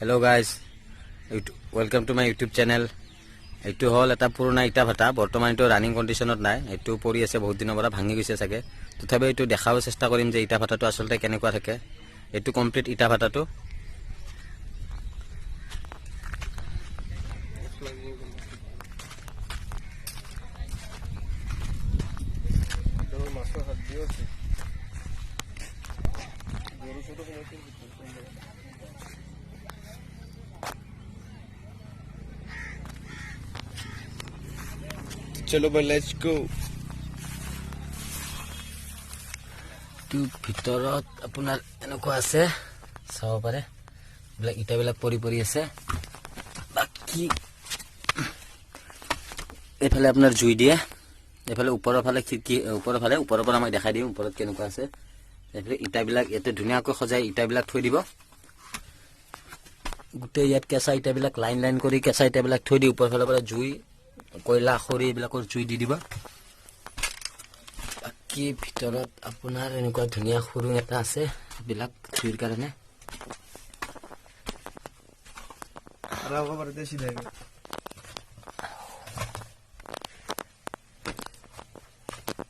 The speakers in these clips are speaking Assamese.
Hello guys, welcome to my YouTube channel. এইটো হল এটা পুৰণা ইটা ভাটা বৰ্তমান এইটো ৰানিং কন্ডিশনত নাই এইটো পৰি আছে বহুত দিনৰ পৰা ভাঙি গৈছে চাগে তথাপি এইটো দেখাব চেষ্টা কৰিম যে ইটা ভাটাটো আসলতে কেনেকুৱা থাকে এইটো কমপ্লিট ইটা ভাটাটো चलो भाई लेट्स गो টু ভিতৰত আপোনাৰ এনেকুৱা আছে চাব পাৰে ব্লেক ইটা বিলাক পৰি আছে বাকি এফালে আপোনাৰ জুই দিয়ে এফালে ওপৰৰ ফালে খিৰকি ওপৰৰ পৰা মই দেখাই দিম ওপৰত কেনেকুৱা আছে এফালে ইটা বিলাক এতে ধুনিয়াকৈ সজাই ইটা বিলাক থৈ দিব গুটে ইয়াত কেঁচা ইটা বিলাক লাইন কৰি কেঁচা ইটা বিলাক থৈ দি ওপৰৰ ফালৰ পৰা জুই কয়লা খৰি বিলাকৰ জুই দি দিবা বাকি ভিতৰত আপোনাৰ এনেকুৱা ধুনিয়া খুৰুং এটা আছে বিলাক জুইৰ কাৰণে আৰাম কৰতে সিধা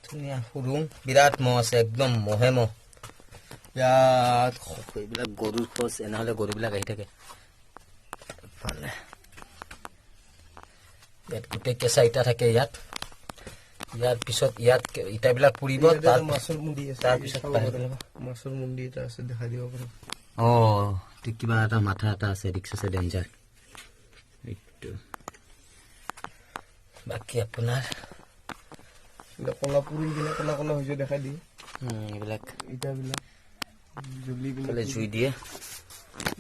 ধুনিয়া খুৰুং বিৰাট মহ আছে একদম মহে মহ ইয়াত এইবিলাক গৰুৰ খোজ এনেহলে গৰুবিলাক আহি থাকে ভালে ইয়াত গোটেই কেঁচা ইটা থাকে ইয়াৰ পিছত ইয়াত ইটাবিলাক পুৰিব তাৰ মাছৰ মুণ্ডি আছে তাৰ পিছত মাছৰ মুণ্ডি এটা আছে দেখা দিব পাৰো ঠিক কিবা এটা মাথা এটা আছে ৰিক্স আছে ডেঞ্জাৰ এইটো বাকি আপোনাৰ কলা পুৰি গিলা কলা কলা হৈছে দেখা দি এইবিলাক ইটা বিলাক জুলি বিলাক জুই দিয়ে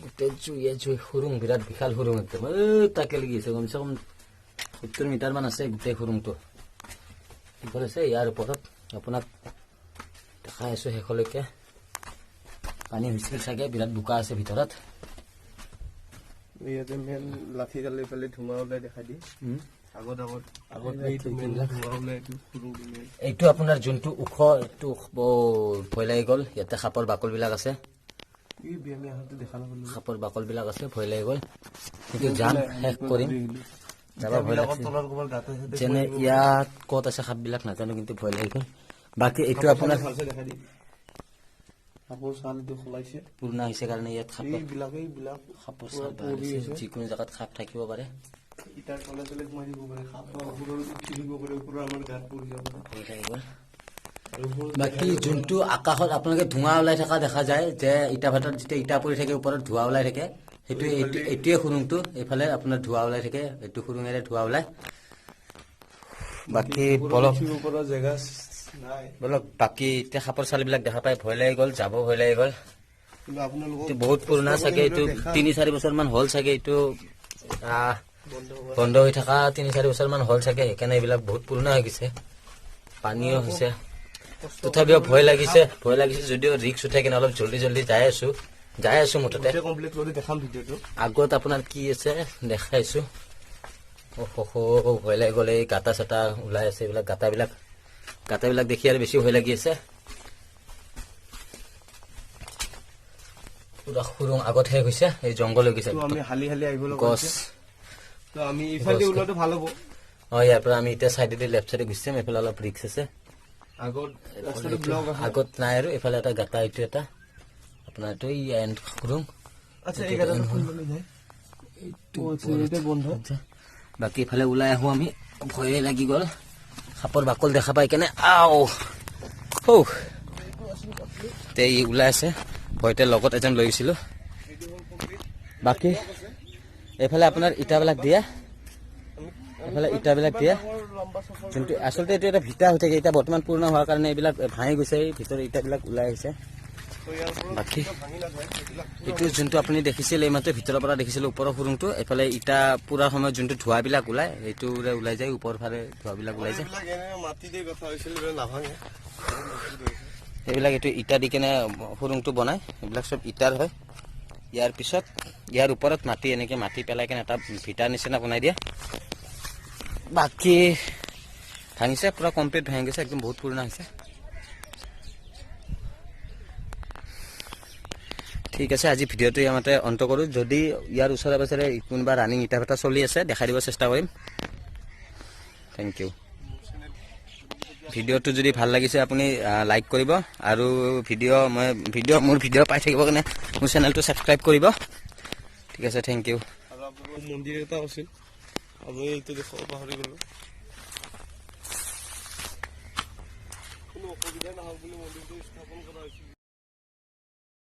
গোটেই জুই খুৰুং বিৰাট বিশাল খুৰুং একদম তাকে লাগিছে কমচে কম 70 মিটাৰ মান আছে গোটেই খুৰুংটো আছে ইয়াৰ ওপৰত আপোনাক দেখাই আছো শেষলৈকে পানী হৈছিল চাগে বিৰাট বোকা আছে ভিতৰত ইয়াতে মেন লাঠি ডাল ইফালে ধুমা ওলাই দেখা দি আগত এইটো মেন ধুমা ওলাই এইটো খুৰুং দিলে এইটো আপোনাৰ যোনটো ওখ এইটো ভয় লাগি গ'ল ইয়াতে সাপৰ বাকল বিলাক আছে এই বিয়ামে হাতে দেখা নাপালো সাপৰ বাকল বিলাক আছে ভয় লাগি গ'ল কিন্তু জান শেষ কৰিম যাবা ভয় লাগছে যেনে ইয়াত ক'ত আছে সাপ বিলাক নাজানো কিন্তু ভয় লাগি গ'ল বাকি এইটো আপোনাৰ দেখা দি সাপৰ চাল এইটো খলাইছে পুৰণা হৈছে কাৰণে ইয়াত এইবিলাক সাপৰ চাল বাঢ়িছে যিকোনো জায়গাত সাপ থাকিব পাৰে ইটাৰ তলে তলে ঘুমাই দিব পাৰে সাপৰ ওপৰত উঠি দিব পাৰে ওপৰত আমাৰ গাত পৰি যাব ভয় লাগি গ'ল বাকি যোনটো আকাশত আপোনালোকে ধোঁৱা ওলাই থকা দেখা যায় যে ইটা ভাটাত যেতিয়া ইটা পৰি থাকে ওপৰত ধোঁৱা ওলাই থাকে সেইটো এইটোৱে খুৰুংটো এইফালে আপোনাৰ ধোঁৱা ওলাই থাকে এইটো খুৰুঙেৰে ধোঁৱা ওলাই বাকি ওপৰৰ জেগা নাই বলক বাকি এতিয়া সাপৰ চালবিলাক দেখা পাই ভয় লাগি গ'ল যাব ভয় লাগি গ'ল কিন্তু আপোনালোকক বহুত পুৰণা চাগে এইটো 3-4 বছৰ মান হ'ল চাগে এইটো বন্ধ হৈ থকা 3-4 বছৰ মান হ'ল চাগে সেইকাৰণে এইবিলাক বহুত পুৰণা হৈ গৈছে পানীও হৈছে তথাপিও ভয় লাগিছে যদিও ৰিক্স উঠাই কিনে অলপ জলদি যাই আছো মুঠতে আগত আপোনাৰ কি আছে দেখাইছো ভয় লাগি গ'লে গাটা চাটা ওলাই আছে এইবিলাক গাটাবিলাক দেখি আৰু বেছি ভয় লাগি আছে পুৰা খুৰুং আগত শেষ হৈছে এই জংঘল হৈ গৈছে আমি হালি আহিব গছ তো আমি ইফালে ওলাটো ভাল হ'ব ইয়াৰ পৰা আমি এতিয়া চাইডেদি লেফ্ট চাইডে গুচি যাম এইফালে অলপ ৰিক্স আছে আগত নাই আৰু এইফালে এটা গাটা এইটো এটা আপোনাৰ এইটো এণ্ড খুৰুং বাকী ইফালে ওলাই আহো আমি ভয়ে লাগি গ'ল সাপৰ বাকল দেখা পাই কেনে ওলাই আছে ভয়তে লগত এজন লৈ গৈছিলো বাকী এইফালে আপোনাৰ ইটাবিলাক দিয়ে যোনটো আচলতে এইটো এটা ভিটা হৈ থাকে এতিয়া বৰ্তমান পূৰ্ণ হোৱাৰ কাৰণে এইবিলাক ভাঙি গৈছে ভিতৰৰ ইটাবিলাক ওলাই আহিছে বাকী এইটো যোনটো আপুনি দেখিছিল এইমাত্ৰ ভিতৰৰ পৰা দেখিছিল ওপৰৰ খুৰুংটো এইফালে ইটা পুৰাৰ সময়ত যোনটো ধোঁৱাবিলাক ওলাই এইটো ওলাই যায় ওপৰৰ ফালে ধোঁৱাবিলাক ওলাই যায় এইবিলাক এইটো ইটা দি কেনে খুৰুংটো বনাই এইবিলাক চব ইটাৰ হয় ইয়াৰ পিছত ইয়াৰ ওপৰত এনেকে মাটি পেলাই কেনে এটা ভিটাৰ নিচিনা বনাই দিয়ে বাকি ভাঙিছে পুৰা কমপ্লিট ভাঙি গৈছে একদম বহুত পুৰণা হৈছে ঠিক আছে, আজি ভিডিঅ'টো ইয়াতে অন্ত কৰোঁ। যদি ইয়াৰ ওচৰে পাজৰে কোনোবা ৰানিং ইটা ভাটা চলি আছে দেখাই দিব চেষ্টা কৰিম। Thank you. ভিডিঅ'টো যদি ভাল লাগিছে আপুনি লাইক কৰিব আৰু মোৰ ভিডিঅ' পাই থাকিবৰ কাৰণে মোৰ চেনেলটো ছাবস্ক্ৰাইব কৰিব। ঠিক আছে, থেংক ইউ। আৰু আপোনালোকৰ মন্দিৰ এটা আছিল, আমি এইটো দেখুৱাব পাহৰি গ'লো। কোনো অসুবিধা নহওক বুলি মন্দিৰটো স্থাপন কৰা হৈছিল।